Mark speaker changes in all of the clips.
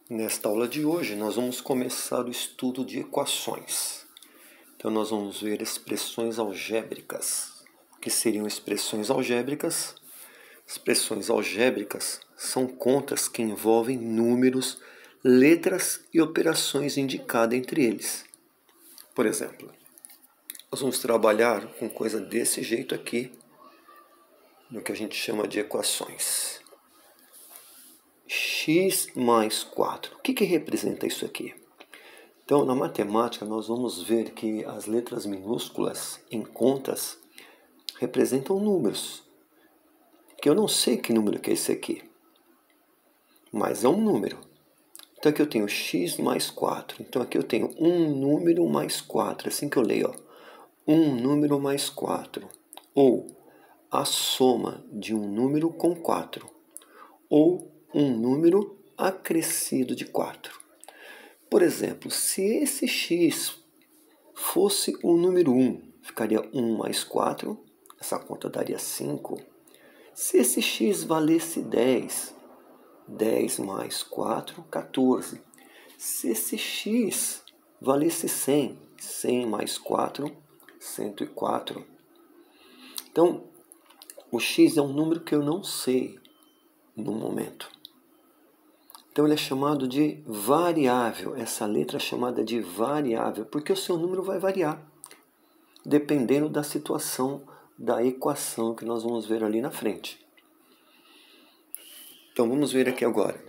Speaker 1: Nesta aula de hoje, nós vamos começar o estudo de equações. Então, nós vamos ver expressões algébricas. O que seriam expressões algébricas? Expressões algébricas são contas que envolvem números, letras e operações indicadas entre eles. Por exemplo, nós vamos trabalhar com coisa desse jeito aqui, no que a gente chama de equações. X mais 4. O que representa isso aqui? Então, na matemática, nós vamos ver que as letras minúsculas em contas representam números. Que eu não sei que número que é esse aqui, mas é um número. Então, aqui eu tenho x mais 4. Então, aqui eu tenho um número mais 4. Assim que eu leio, ó. Um número mais 4. Ou a soma de um número com 4. Ou um número acrescido de 4. Por exemplo, se esse x fosse o número 1, ficaria 1 mais 4, essa conta daria 5. Se esse x valesse 10, 10 mais 4, 14. Se esse x valesse 100, 100 mais 4, 104. Então, o x é um número que eu não sei no momento. Então, ele é chamado de variável. Essa letra é chamada de variável, porque o seu número vai variar, dependendo da situação da equação que nós vamos ver ali na frente. Então, vamos ver aqui agora.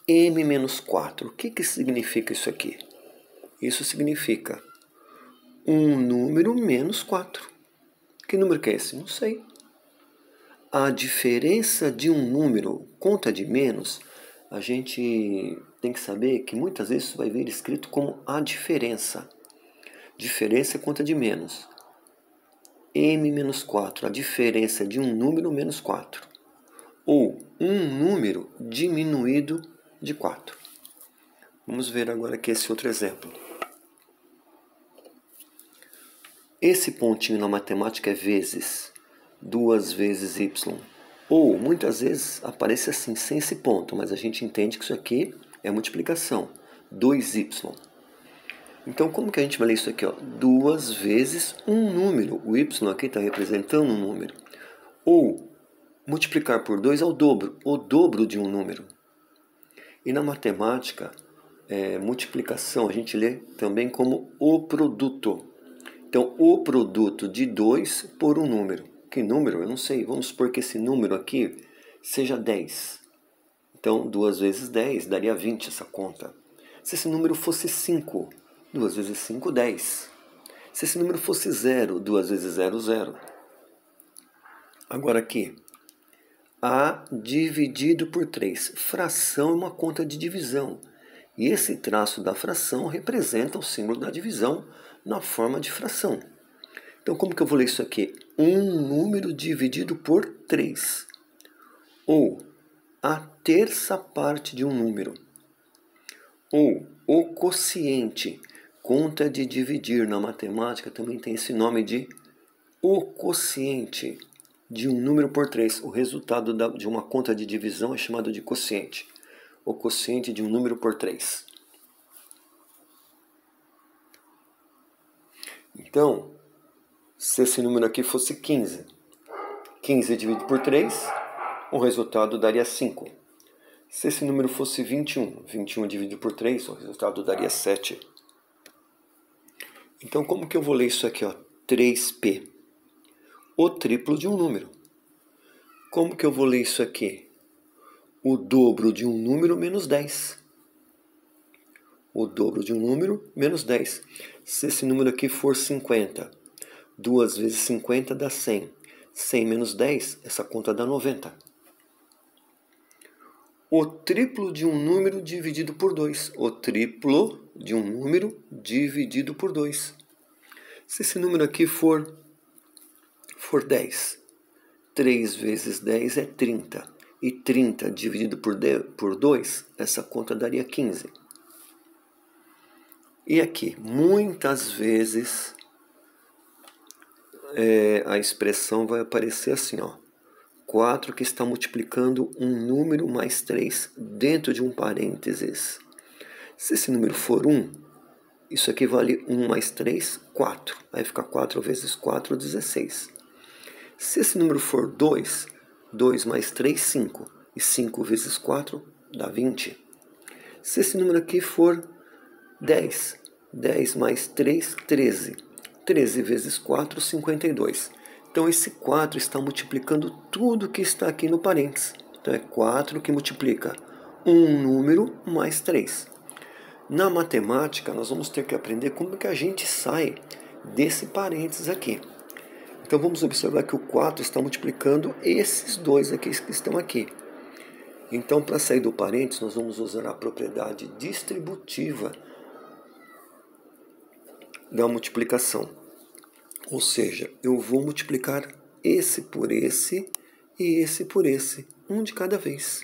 Speaker 1: M menos 4. O que significa isso aqui? Isso significa um número menos 4. Que número que é esse? Não sei. A diferença de um número, conta de menos, a gente tem que saber que muitas vezes isso vai vir escrito como a diferença. Diferença é conta de menos. M menos 4, a diferença de um número menos 4. Ou um número diminuído de 4. Vamos ver agora aqui esse outro exemplo. Esse pontinho na matemática é vezes. 2 vezes y. Ou, muitas vezes, aparece assim, sem esse ponto, mas a gente entende que isso aqui é multiplicação. 2y. Então, como que a gente vai ler isso aqui? 2 vezes um número. O y aqui está representando um número. Ou, multiplicar por 2 é o dobro de um número. E na matemática, multiplicação a gente lê também como o produto. Então, o produto de 2 por um número. Que número? Eu não sei. Vamos supor que esse número aqui seja 10. Então, 2 vezes 10 daria 20 essa conta. Se esse número fosse 5, 2 vezes 5, 10. Se esse número fosse 0, 2 vezes 0, 0. Agora aqui, A dividido por 3. Fração é uma conta de divisão. E esse traço da fração representa o símbolo da divisão na forma de fração. Então, como que eu vou ler isso aqui? Um número dividido por 3. Ou a terça parte de um número. Ou o quociente. Conta de dividir na matemática também tem esse nome de o quociente de um número por 3. O resultado de uma conta de divisão é chamado de quociente. O quociente de um número por 3. Então, se esse número aqui fosse 15, 15 dividido por 3, o resultado daria 5. Se esse número fosse 21, 21 dividido por 3, o resultado daria 7. Então, como que eu vou ler isso aqui? 3p. O triplo de um número. Como que eu vou ler isso aqui? O dobro de um número menos 10. O dobro de um número menos 10. Se esse número aqui for 50, 2 vezes 50 dá 100. 100 menos 10, essa conta dá 90. O triplo de um número dividido por 2. O triplo de um número dividido por 2. Se esse número aqui for 10, 3 vezes 10 é 30. E 30 dividido por 2, essa conta daria 15. E aqui, muitas vezes, a expressão vai aparecer assim, 4 que está multiplicando um número mais 3 dentro de um parênteses. Se esse número for 1, isso aqui vale 1 mais 3, 4. Aí fica 4 vezes 4, 16. Se esse número for 2, 2 mais 3, 5. E 5 vezes 4 dá 20. Se esse número aqui for 10, 10 mais 3, 13. 13 vezes 4, 52. Então esse 4 está multiplicando tudo que está aqui no parênteses. Então é 4 que multiplica um número mais 3. Na matemática, nós vamos ter que aprender como que a gente sai desse parênteses aqui. Então vamos observar que o 4 está multiplicando esses dois aqui que estão aqui. Então, para sair do parênteses, nós vamos usar a propriedade distributiva da multiplicação. Ou seja, eu vou multiplicar esse por esse e esse por esse, um de cada vez.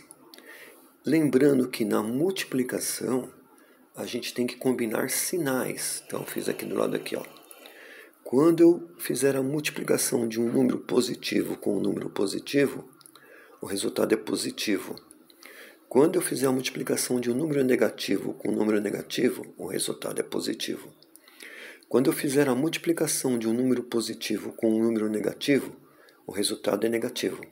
Speaker 1: Lembrando que na multiplicação, a gente tem que combinar sinais. Então, eu fiz aqui do lado aqui, ó. Quando eu fizer a multiplicação de um número positivo com um número positivo, o resultado é positivo. Quando eu fizer a multiplicação de um número negativo com um número negativo, o resultado é positivo. Quando eu fizer a multiplicação de um número positivo com um número negativo, o resultado é negativo.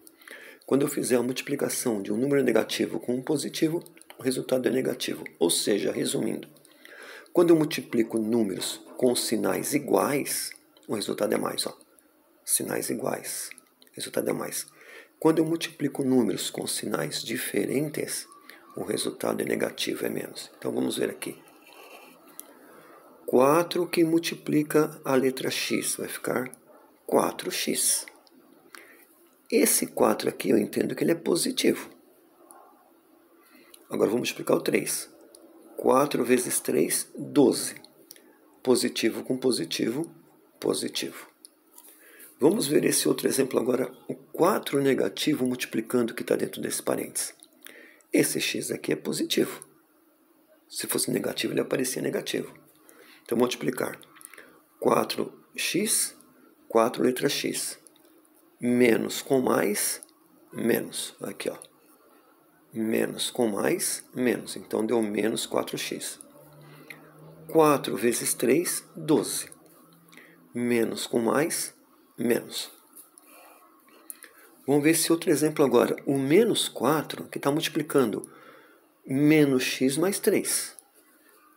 Speaker 1: Quando eu fizer a multiplicação de um número negativo com um positivo, o resultado é negativo. Ou seja, resumindo, quando eu multiplico números com sinais iguais, o resultado é mais. Ó. Sinais iguais, o resultado é mais. Quando eu multiplico números com sinais diferentes, o resultado é negativo, é menos. Então vamos ver aqui. 4 que multiplica a letra x, vai ficar 4x. Esse 4 aqui eu entendo que ele é positivo. Agora vamos multiplicar o 3. 4 vezes 3, 12. Positivo com positivo, positivo. Vamos ver esse outro exemplo agora, o 4 negativo multiplicando o que está dentro desse parênteses. Esse x aqui é positivo. Se fosse negativo, ele aparecia negativo. Então, multiplicar 4x, 4 letra x, menos com mais, menos. Aqui, ó. Menos com mais, menos. Então, deu menos 4x. 4 vezes 3, 12. Menos com mais, menos. Vamos ver esse outro exemplo agora. O menos 4, que está multiplicando menos x mais 3.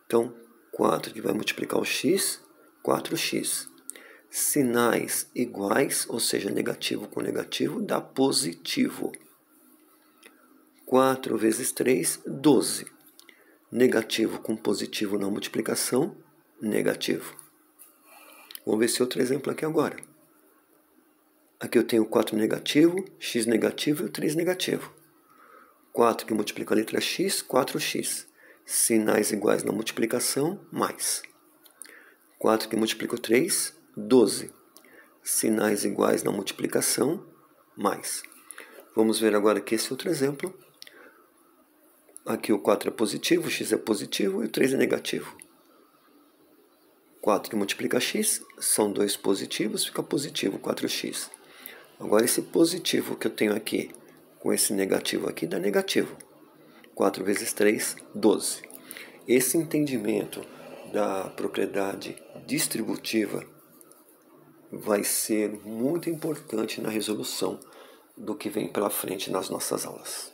Speaker 1: Então, 4 que vai multiplicar o x, 4x. Sinais iguais, ou seja, negativo com negativo, dá positivo. 4 vezes 3, 12. Negativo com positivo na multiplicação, negativo. Vamos ver esse outro exemplo aqui agora. Aqui eu tenho 4 negativo, x negativo e o 3 negativo. 4 que multiplica a letra x, 4x. Sinais iguais na multiplicação, mais. 4 que multiplica o 3, 12. Sinais iguais na multiplicação, mais. Vamos ver agora aqui esse outro exemplo. Aqui o 4 é positivo, o x é positivo e o 3 é negativo. 4 que multiplica x, são dois positivos, fica positivo, 4x. Agora esse positivo que eu tenho aqui, com esse negativo aqui, dá negativo. 4 vezes 3, 12. Esse entendimento da propriedade distributiva vai ser muito importante na resolução do que vem pela frente nas nossas aulas.